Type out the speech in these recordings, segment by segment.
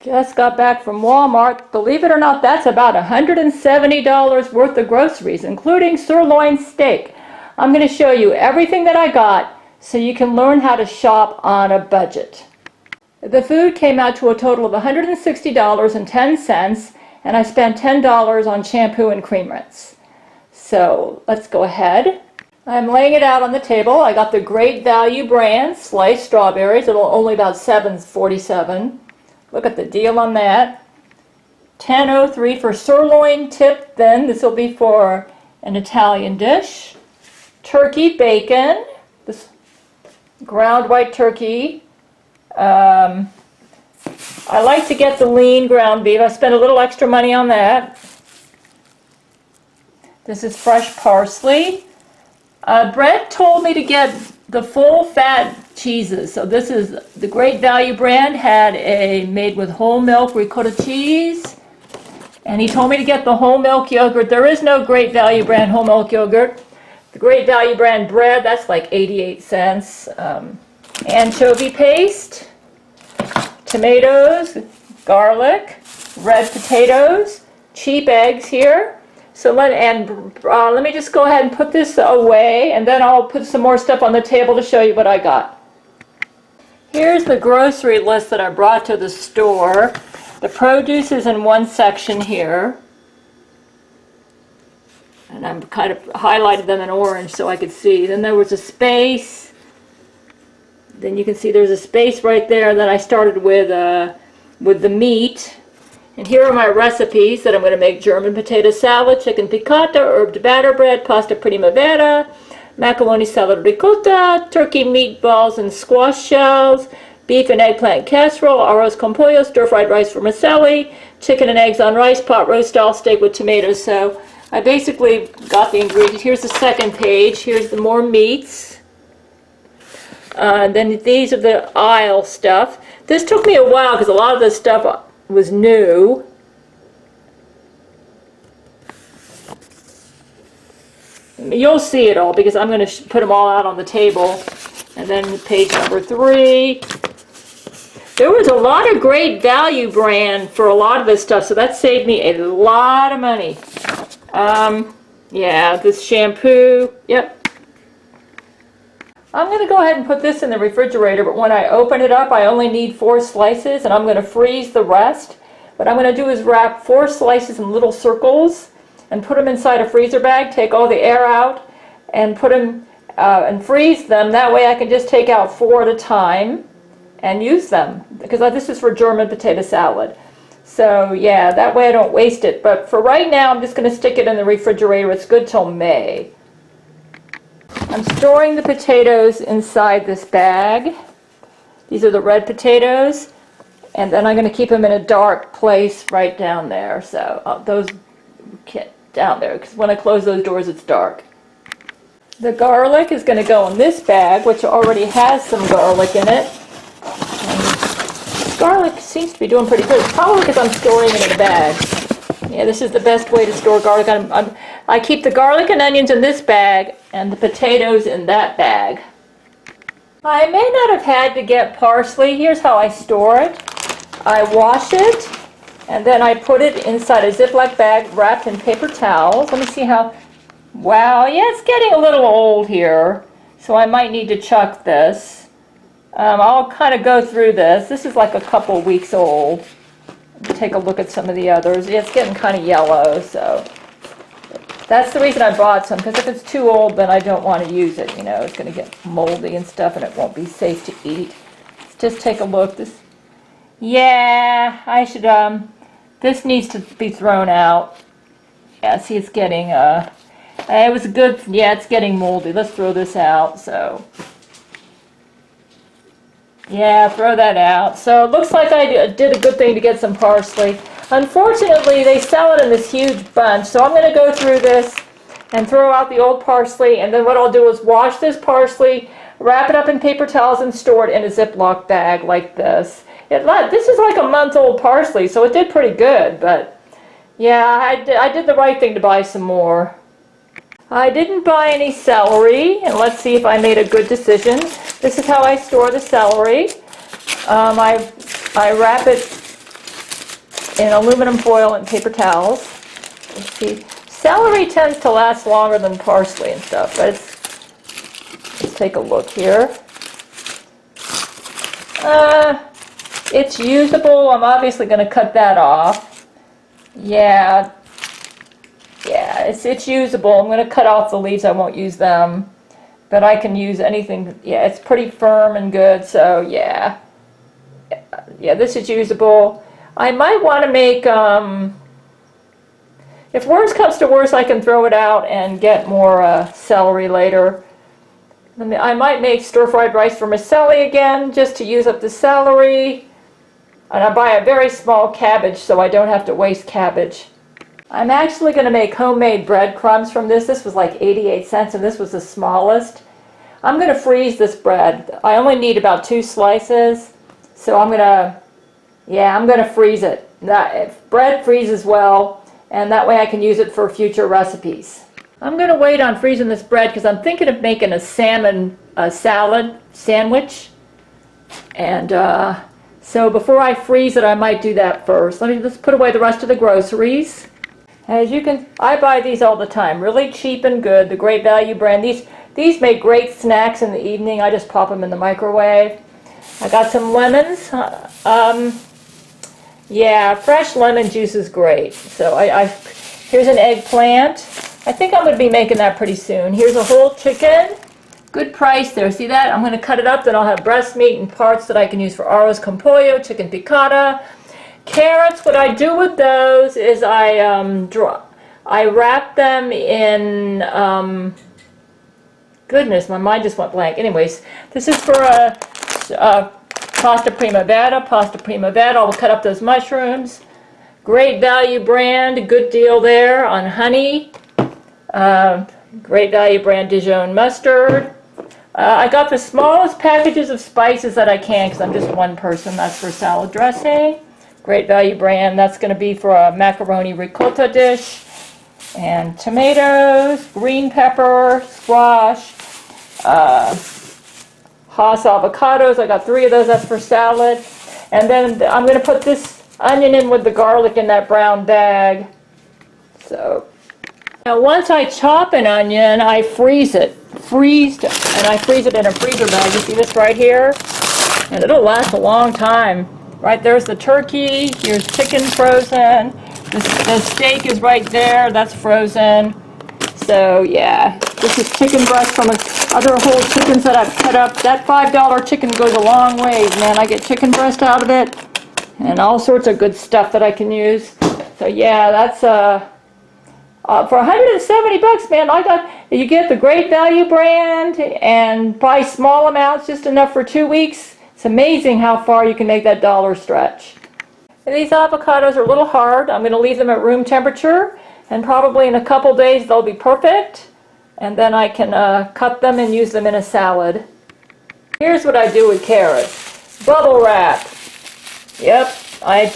Just got back from Walmart. Believe it or not, that's about $170 worth of groceries, including sirloin steak. I'm going to show you everything that I got so you can learn how to shop on a budget. The food came out to a total of $160.10, and I spent $10 on shampoo and cream rinse. So let's go ahead. I'm laying it out on the table. I got the Great Value brand sliced strawberries. It'll only about $7.47. Look at the deal on that. $10.03 for sirloin tip thin. This will be for an Italian dish. Turkey bacon. This ground white turkey. I like to get the lean ground beef. I spent a little extra money on that. This is fresh parsley. Brett told me to get the full fat cheeses. So this is the Great Value brand, had a made with whole milk ricotta cheese. And he told me to get the whole milk yogurt. There is no Great Value brand whole milk yogurt. The Great Value brand bread, that's like 88 cents. Anchovy paste, tomatoes, garlic, red potatoes, cheap eggs here. So let me just go ahead and put this away, and then I'll put some more stuff on the table to show you what I got. Here's the grocery list that I brought to the store. The produce is in one section here. And I've kind of highlighted them in orange so I could see. Then there was a space. Then you can see there's a space right there. Then I started with the meat. And here are my recipes that I'm going to make: German potato salad, chicken piccata, herbed batter bread, pasta primavera, macaroni salad ricotta, turkey meatballs and squash shells, beef and eggplant casserole, arroz con pollo, stir-fried rice vermicelli, chicken and eggs on rice, pot roast style steak with tomatoes. So I basically got the ingredients. Here's the second page. Here's the more meats. Then these are the aisle stuff. This took me a while because a lot of this stuff was new. You'll see it all because I'm going to put them all out on the table. And then page number 3. There was a lot of Great Value brand for a lot of this stuff, so that saved me a lot of money. Yeah, this shampoo. Yep. I'm going to go ahead and put this in the refrigerator, but when I open it up, I only need 4 slices, and I'm going to freeze the rest. What I'm going to do is wrap 4 slices in little circles and put them inside a freezer bag, take all the air out, and put them and freeze them. That way I can just take out 4 at a time and use them, because this is for German potato salad. So yeah, that way I don't waste it. But for right now, I'm just going to stick it in the refrigerator. It's good till May. I'm storing the potatoes inside this bag. These are the red potatoes, and then I'm going to keep them in a dark place right down there. So those down there, because when I close those doors it's dark. The garlic is going to go in this bag, which already has some garlic in it. And garlic seems to be doing pretty good. It's probably because I'm storing it in a bag. Yeah, this is the best way to store garlic. I keep the garlic and onions in this bag and the potatoes in that bag. I may not have had to get parsley. Here's how I store it. I wash it, and then I put it inside a Ziploc bag wrapped in paper towels. Let me see how... Wow, yeah, it's getting a little old here, so I might need to chuck this. I'll kind of go through this. This is like a couple weeks old. Take a look at some of the others. Yeah, it's getting kind of yellow, so that's the reason I bought some, because if it's too old, then I don't want to use it. You know, it's going to get moldy and stuff, and it won't be safe to eat. Let's just take a look. Yeah, I should, this needs to be thrown out. Yeah, see, it's getting, it was good, yeah, it's getting moldy. Let's throw this out, so. Yeah, throw that out. So it looks like I did a good thing to get some parsley. Unfortunately, they sell it in this huge bunch, so I'm going to go through this and throw out the old parsley, and then what I'll do is wash this parsley, wrap it up in paper towels, and store it in a Ziploc bag like this. This is like a month-old parsley, so it did pretty good, but yeah, I did the right thing to buy some more. I didn't buy any celery, and let's see if I made a good decision. This is how I store the celery. I wrap it in aluminum foil and paper towels. Let's see. Celery tends to last longer than parsley and stuff, but let's take a look here. It's usable. I'm obviously going to cut that off. Yeah, it's usable. I'm going to cut off the leaves. I won't use them, but I can use anything. Yeah, it's pretty firm and good, so yeah, this is usable. I might want to make, if worst comes to worst, I can throw it out and get more celery later. I might make stir-fried rice vermicelli again, just to use up the celery. And I buy a very small cabbage so I don't have to waste cabbage. I'm actually going to make homemade breadcrumbs from this. This was like 88 cents and this was the smallest. I'm going to freeze this bread. I only need about 2 slices. So I'm going to freeze it. If bread freezes well, and that way I can use it for future recipes. I'm going to wait on freezing this bread because I'm thinking of making a salmon salad sandwich. And so before I freeze it, I might do that first. Let's put away the rest of the groceries. As you can, I buy these all the time. Really cheap and good. The Great Value brand. These make great snacks in the evening. I just pop them in the microwave. I got some lemons. Yeah, fresh lemon juice is great. So here's an eggplant. I think I'm going to be making that pretty soon. Here's a whole chicken. Good price there. See that? I'm going to cut it up, then I'll have breast meat and parts that I can use for arroz con pollo, chicken picada. Carrots, what I do with those is I wrap them in, goodness, my mind just went blank. Anyways, this is for a pasta primavera. I'll cut up those mushrooms. Great Value brand, good deal there on honey. Great Value brand Dijon mustard. I got the smallest packages of spices that I can because I'm just one person. That's for salad dressing. Great Value brand. That's going to be for a macaroni ricotta dish. And tomatoes, green pepper, squash, Haas avocados. I got 3 of those. That's for salad. And then I'm going to put this onion in with the garlic in that brown bag. So now once I chop an onion, I freeze it. And I freeze it in a freezer bag. You see this right here? And it'll last a long time. Right there's the turkey. Here's chicken frozen. The steak is right there. That's frozen. So yeah, this is chicken breast from other whole chickens that I've cut up. That $5 chicken goes a long ways, man. I get chicken breast out of it and all sorts of good stuff that I can use. So yeah, that's for 170 bucks, man. You get the Great Value brand and buy small amounts, just enough for 2 weeks. It's amazing how far you can make that dollar stretch. And these avocados are a little hard. I'm going to leave them at room temperature, and probably in a couple days they'll be perfect. And then I can cut them and use them in a salad. Here's what I do with carrots. Bubble wrap. Yep, I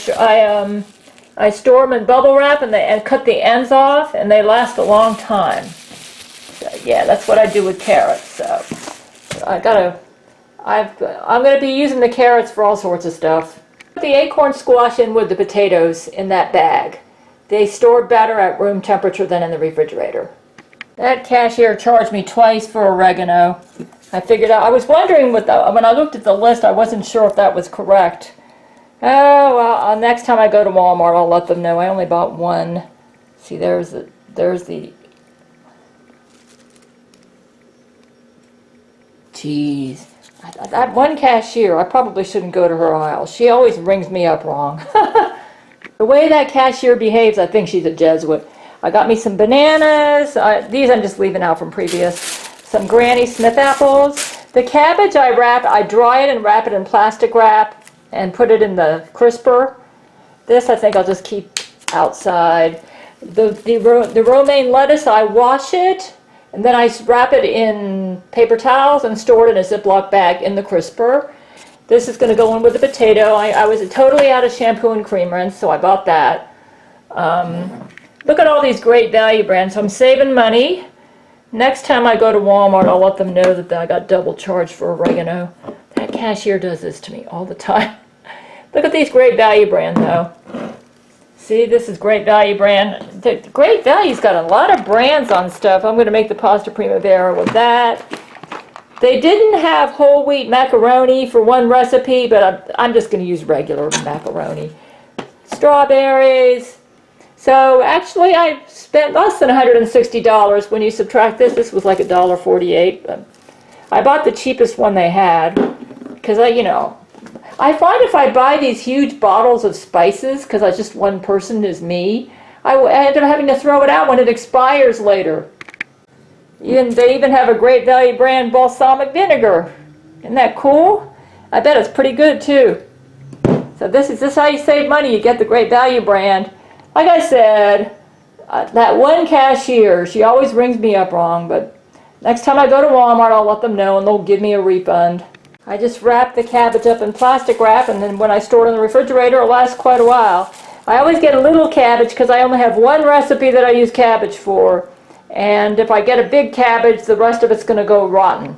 store them in bubble wrap and cut the ends off, and they last a long time. So, yeah, that's what I do with carrots. So I'm going to be using the carrots for all sorts of stuff. Put the acorn squash in with the potatoes in that bag. They store better at room temperature than in the refrigerator. That cashier charged me twice for oregano. I figured out, I was wondering when I looked at the list, I wasn't sure if that was correct. Oh, well, next time I go to Walmart, I'll let them know. I only bought 1. See, there's the... Jeez. That one cashier, I probably shouldn't go to her aisle. She always rings me up wrong. The way that cashier behaves, I think she's a Jesuit. I got me some bananas. These I'm just leaving out from previous. Some Granny Smith apples. The cabbage I dry it and wrap it in plastic wrap and put it in the crisper. This I think I'll just keep outside. The romaine lettuce, I wash it and then I wrap it in paper towels and store it in a Ziploc bag in the crisper. This is going to go in with the potato. I was totally out of shampoo and cream rinse, so I bought that. Look at all these Great Value brands. So I'm saving money. Next time I go to Walmart, I'll let them know that I got double charged for oregano. That cashier does this to me all the time. Look at these Great Value brand, though. See, this is Great Value brand. The Great Value's got a lot of brands on stuff. I'm going to make the pasta primavera with that. They didn't have whole wheat macaroni for one recipe, but I'm just going to use regular macaroni. Strawberries. So actually I spent less than $160 when you subtract this. This was like $1.48. But I bought the cheapest one they had because I find if I buy these huge bottles of spices, because I just one person is me, I end up having to throw it out when it expires later. They even have a Great Value brand balsamic vinegar. Isn't that cool? I bet it's pretty good too. So this is how you save money. You get the Great Value brand. Like I said, that one cashier, she always rings me up wrong, but next time I go to Walmart, I'll let them know and they'll give me a refund. I just wrap the cabbage up in plastic wrap, and then when I store it in the refrigerator, it'll last quite a while. I always get a little cabbage because I only have one recipe that I use cabbage for. And if I get a big cabbage, the rest of it's going to go rotten.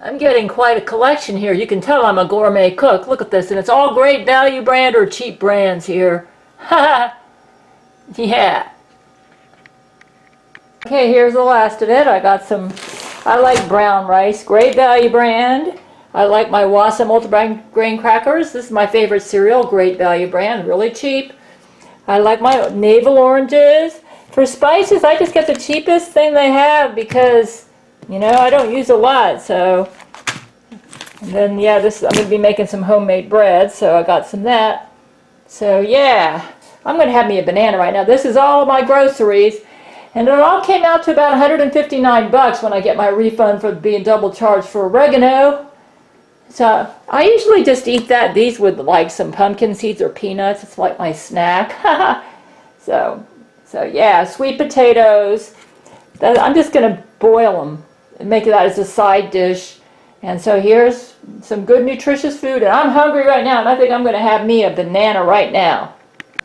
I'm getting quite a collection here. You can tell I'm a gourmet cook. Look at this, and it's all Great Value brand or cheap brands here. Ha! Yeah. Okay, here's the last of it. I like brown rice, Great Value brand. I like my Wassa multigrain crackers. This is my favorite cereal, Great Value brand, really cheap. I like my navel oranges. For spices, I just get the cheapest thing they have because, I don't use a lot. So, and then, yeah, I'm going to be making some homemade bread, so I got some of that. So, yeah, I'm going to have me a banana right now. This is all my groceries. And it all came out to about $159 when I get my refund for being double charged for oregano. So, I usually just eat these with like some pumpkin seeds or peanuts. It's like my snack. So yeah, sweet potatoes. I'm just going to boil them and make that as a side dish. And so here's some good nutritious food. And I'm hungry right now, and I think I'm going to have me a banana right now.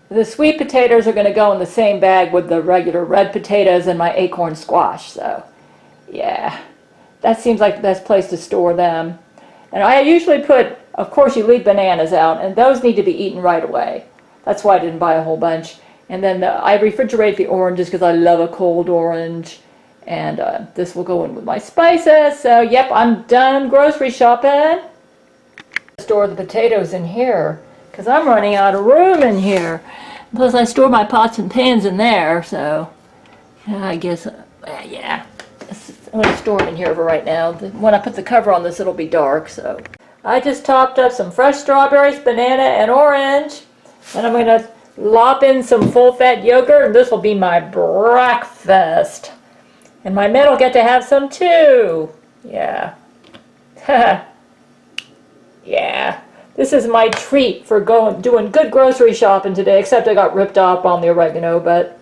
The sweet potatoes are going to go in the same bag with the regular red potatoes and my acorn squash. So yeah, that seems like the best place to store them. And I usually of course you leave bananas out, and those need to be eaten right away. That's why I didn't buy a whole bunch. And then I refrigerate the oranges because I love a cold orange. And this will go in with my spices. So, yep, I'm done grocery shopping. Store the potatoes in here because I'm running out of room in here. Plus, I store my pots and pans in there. So, I guess, yeah. I'm going to store it in here for right now. When I put the cover on this, it'll be dark. So, I just topped up some fresh strawberries, banana, and orange. And I'm going to lop in some full-fat yogurt, and this will be my breakfast. And my men will get to have some too. Yeah. Yeah. This is my treat for doing good grocery shopping today, except I got ripped off on the oregano, but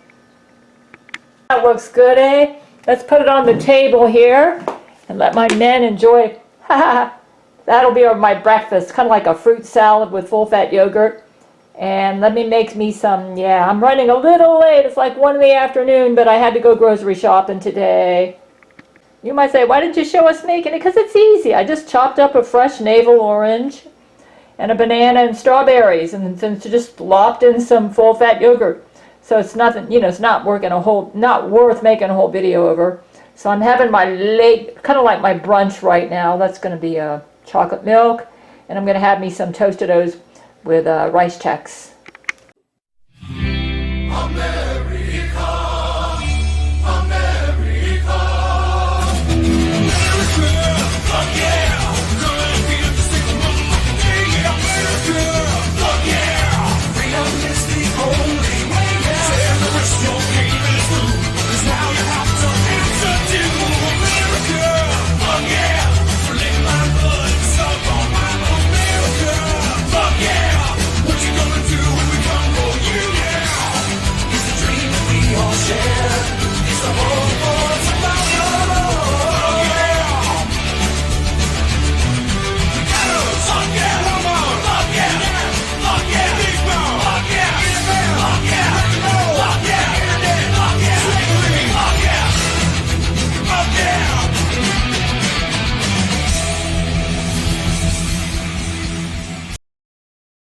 that looks good, eh? Let's put it on the table here and let my men enjoy. That'll be my breakfast, kind of like a fruit salad with full-fat yogurt. And let me make me some, yeah, I'm running a little late. It's like 1 in the afternoon, but I had to go grocery shopping today. You might say, why didn't you show us making it? Because it's easy. I just chopped up a fresh navel orange and a banana and strawberries, and then just lopped in some full-fat yogurt. So it's nothing, it's not worth making a whole video over. So I'm having my late, kind of like my brunch right now. That's going to be chocolate milk, and I'm going to have me some Tostados with rice checks. Amen.